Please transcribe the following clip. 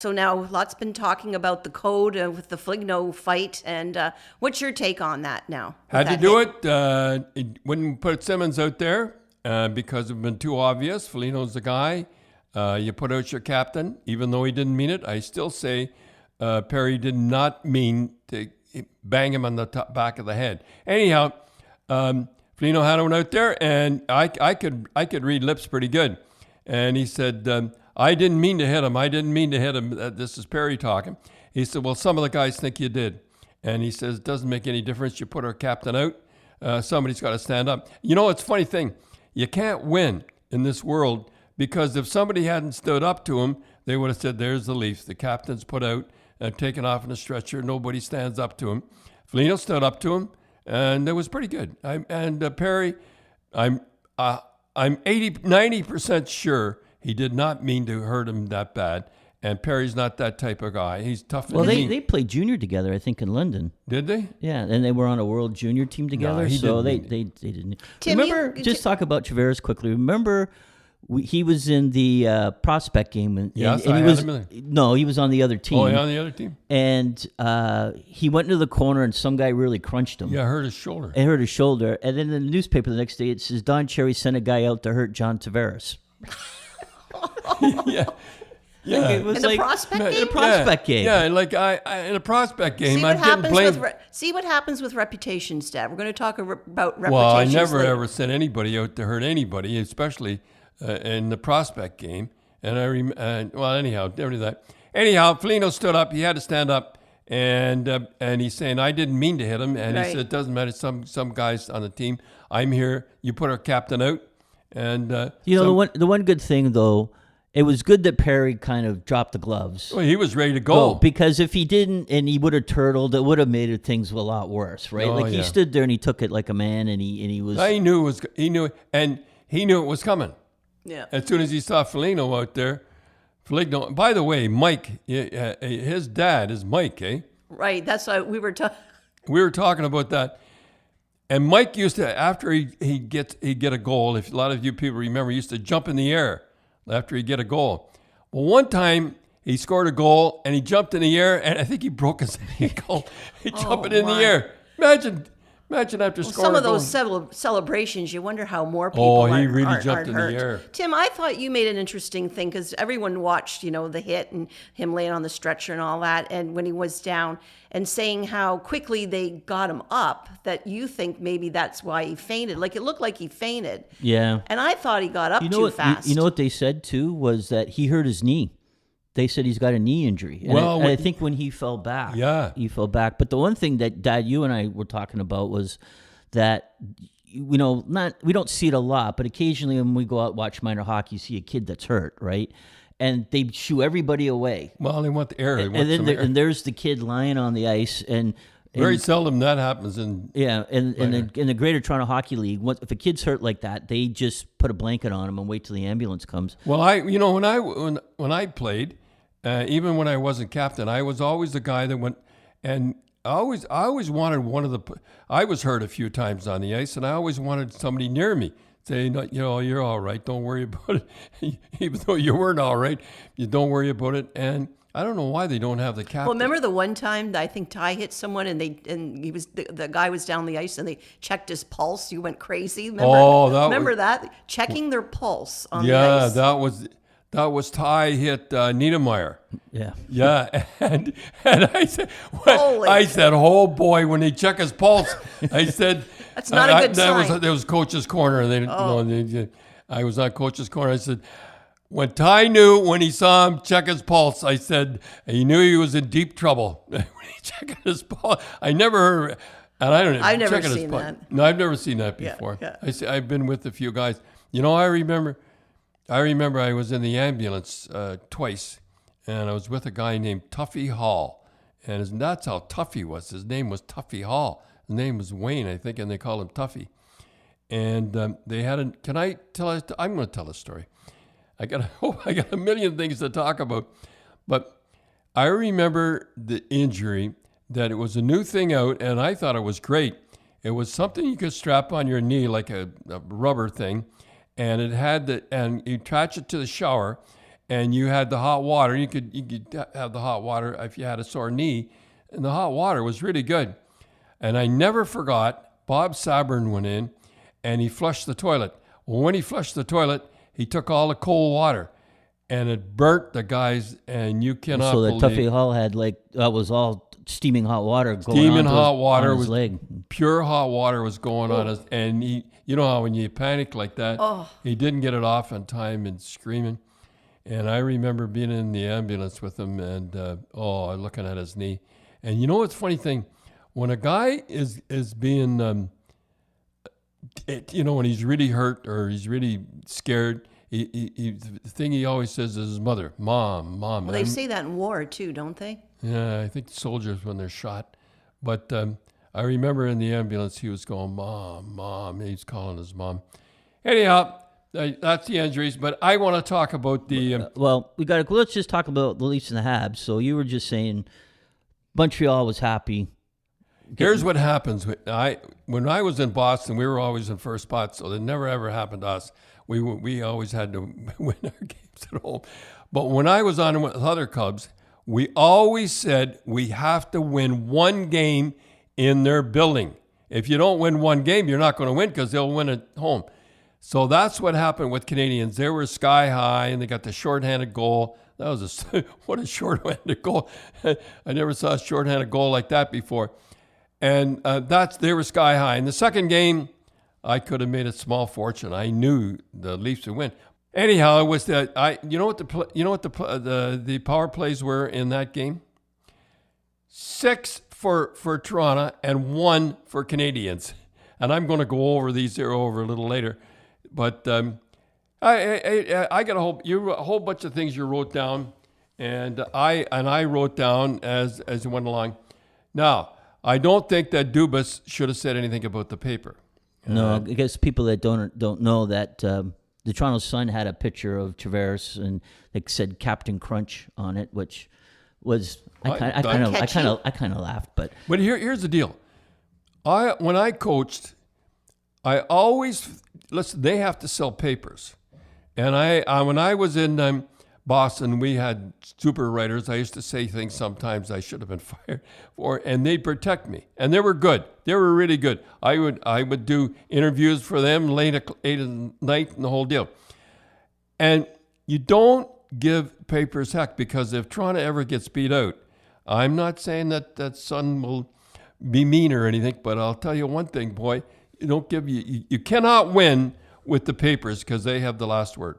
So now lots been talking about the code with the Fligno fight, and what's your take on that now? Had to do it. Wouldn't put Simmons out there because it's been too obvious. Foligno's the guy. You put out your captain, even though he didn't mean it. I still say Perry did not mean to bang him on the back of the head. Anyhow, Foligno had one out there, and I could read lips pretty good. And he said, I didn't mean to hit him. I didn't mean to hit him. This is Perry talking. He said, well, some of the guys think you did. And he says, it doesn't make any difference. You put our captain out. Somebody's got to stand up. You know, it's a funny thing. You can't win in this world because if somebody hadn't stood up to him, they would have said, there's the Leafs. The captain's put out and taken off in a stretcher. Nobody stands up to him. Foligno stood up to him, and it was pretty good. Perry, I'm 90% sure he did not mean to hurt him that bad. And Perry's not that type of guy. He's tough. Well, they played junior together, I think, in London. Did they? Yeah, and they were on a world junior team together. No, so they didn't. Tim, remember, just talk about Tavares quickly. Remember, he was in the prospect game. And he was on the other team. Oh, yeah, on the other team. And he went into the corner, and some guy really crunched him. Yeah, hurt his shoulder. It hurt his shoulder. And then in the newspaper the next day, it says, Don Cherry sent a guy out to hurt John Tavares. Yeah. Yeah. It was in the prospect game? In a prospect game. Yeah, like in a prospect game, See I'm getting blamed. See what happens with reputations, Dad. We're going to talk about reputations. Well, I never later. ever sent anybody out to hurt anybody, especially in the prospect game. And anyhow, never that. Anyhow, Foligno stood up. He had to stand up, and he's saying, "I didn't mean to hit him." And he said, "It doesn't matter. Some guys on the team. I'm here. You put our captain out." And the one good thing though. It was good that Perry kind of dropped the gloves. Well, he was ready to go. Because if he didn't and he would have turtled, it would have made things a lot worse, right? He stood there and he took it like a man, and he was. He knew it was coming. Yeah. As soon as he saw Foligno out there, Foligno. By the way, Mike, his dad is Mike, eh? Right. That's why we were talking. We were talking about that. And Mike used to, after he'd get a goal, if a lot of you people remember, he used to jump in the air after he'd get a goal. Well, one time he scored a goal and he jumped in the air, and I think he broke his ankle. He jumped in the air. Imagine after scoring a goal. Some of those celebrations, you wonder how more people he really aren't jumped in hurt. the air. Tim, I thought you made an interesting thing because everyone watched, the hit and him laying on the stretcher and all that, and when he was down, and saying how quickly they got him up, that you think maybe that's why he fainted. Like, it looked like he fainted. Yeah. And I thought he got up too fast. You know what they said, too, was that he hurt his knee. They said he's got a knee injury. And I think when he fell back, he fell back. But the one thing that, Dad, you and I were talking about was that, we don't see it a lot, but occasionally when we go out and watch minor hockey, you see a kid that's hurt, right? And they shoo everybody away. Well, they want the air. And there's the kid lying on the ice. And very seldom that happens. In the Greater Toronto Hockey League, if a kid's hurt like that, they just put a blanket on him and wait till the ambulance comes. Well, when I played, even when I wasn't captain, I was always the guy that went, and I always wanted I was hurt a few times on the ice, and I always wanted somebody near me. Say, you're all right. Don't worry about it. Even though you weren't all right, you don't worry about it. And I don't know why they don't have the captain. Well, remember the one time that I think Ty hit someone, and the guy was down the ice, and they checked his pulse. You went crazy. Remember that? Checking their pulse on the ice. Yeah, that was Ty hit Niedermeyer. Yeah. Yeah, and I said, oh boy, when they check his pulse, I said. That's not a good sign. That was coach's corner. And I was on coach's corner. I said, when Ty knew when he saw him check his pulse, I said, he knew he was in deep trouble. When he checked his pulse, I never heard, and I don't know. I've never seen that. No, I've never seen that before. Yeah. I've been with a few guys. I remember I was in the ambulance twice, and I was with a guy named Tuffy Hall, and that's how tough he was. His name was Tuffy Hall. His name was Wayne, I think, and they called him Tuffy. And they had can I tell it? I'm going to tell a story. I got a million things to talk about, but I remember the injury, that it was a new thing out, and I thought it was great. It was something you could strap on your knee, like a rubber thing, and it had and you attach it to the shower, and you had the hot water. You could have the hot water if you had a sore knee, and the hot water was really good. And I never forgot, Bob Saburn went in, and he flushed the toilet. Well, when he flushed the toilet, he took all the cold water, and it burnt the guys, and you cannot believe. So the Tuffy Hall had that was all steaming hot water going steaming on hot water on his was leg. Pure hot water was going on his, and he, you know how when you panic like that, he didn't get it off on time and screaming. And I remember being in the ambulance with him, and looking at his knee. And you know what's the funny thing? When a guy is being, when he's really hurt or he's really scared, the thing he always says is his mother, mom. Well, they say that in war too, don't they? Yeah, I think soldiers when they're shot. But I remember in the ambulance he was going, mom. He's calling his mom. Anyhow, that's the injuries. But I want to talk about the. Let's just talk about the Leafs and the Habs. So you were just saying Montreal was happy. Here's what happens. When I was in Boston, we were always in first spot, so it never ever happened to us. We always had to win our games at home. But when I was on with other Cubs, we always said we have to win one game in their building. If you don't win one game, you're not going to win because they'll win at home. So that's what happened with Canadians. They were sky high, and they got the shorthanded goal. That was what a shorthanded goal. I never saw a shorthanded goal like that before. And they were sky high. In the second game, I could have made a small fortune. I knew the Leafs would win. Anyhow, it was that the power plays were in that game? 6 for Toronto and 1 for Canadians. And I'm going to go over these over a little later. But I got a whole bunch of things you wrote down, and I wrote down as it went along. Now, I don't think that Dubas should have said anything about the paper. No, I guess people that don't know that the Toronto Sun had a picture of Tavares and they said Captain Crunch on it, which was I kind of laughed, but here's the deal. When I coached, I always they have to sell papers, and when I was in Boston, we had super writers. I used to say things sometimes I should have been fired for, and they'd protect me. And they were good. They were really good. I would do interviews for them late at night and the whole deal. And you don't give papers heck, because if Toronto ever gets beat out, I'm not saying that Sun will be mean or anything, but I'll tell you one thing, boy, you cannot win with the papers because they have the last word.